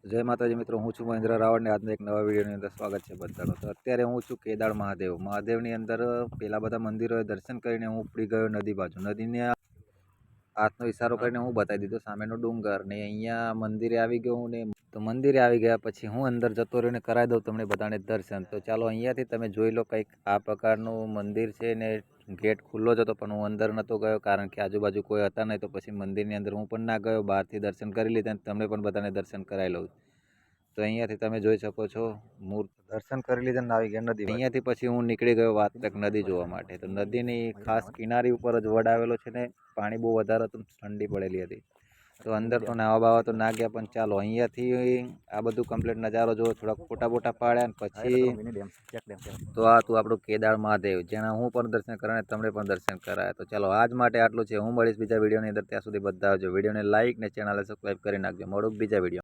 જય માતાજી મિત્રો, હું છું મહેન્દ્ર રાવળ ને આજના એક નવા વિડીયોની અંદર સ્વાગત છે બધાનું। તો અત્યારે હું છું કેદાર મહાદેવની અંદર પેલા બધા મંદિરોએ દર્શન કરીને હું ઉપડી ગયો નદી બાજુ। નદીને હાથનો ઈશારો કરીને હું બતાવી દીધો સામેનો ડુંગર ને અહીંયા મંદિરે આવી ગયો હું ને। તો મંદિરે આવી ગયા પછી હું અંદર જતો રહ્યો ને કરાવી દઉં તમને બધાને દર્શન। તો ચાલો અહીંયાથી તમે જોઈ લો, કંઈક આ પ્રકારનું મંદિર છે ને ગેટ ખુલ્લો જ હતો પણ હું અંદર નહોતો ગયો કારણ કે આજુબાજુ કોઈ હતા નહીં। તો પછી મંદિરની અંદર હું પણ ના ગયો, બહારથી દર્શન કરી લીધા અને તમને પણ બધાને દર્શન કરાવી લઉં। તો અહીંયાથી તમે જોઈ શકો છો દર્શન કરી લીધા ને આવી ગયા નદી। અહીંયાથી પછી હું નીકળી ગયો વાત્રક નદી જોવા માટે। તો નદીની ખાસ કિનારી ઉપર જ વડ આવેલો છે ને પાણી બહુ વધારે હતું, ઠંડી પડેલી હતી। તો અંદર તો નાવા બાવા તો ના ગયા, પણ ચાલો અહીંયાથી આ બધું કમ્પ્લીટ નજારો જોવો, થોડાક ફોટા બોટા પાડ્યા ને પછી તો આ હતું આપણું કેદાર મહાદેવ, જેના હું પણ દર્શન કરાવ્યા તમને પણ દર્શન કરાયા। તો ચાલો આજ માટે આટલું છે, હું મળીશ બીજા વિડીયોની અંદર, ત્યાં સુધી બધા આવજો। વિડીયોને લાઇક ને ચેનલને સબસ્ક્રાઈબ કરી નાખજો। મળું બીજા વિડીયો।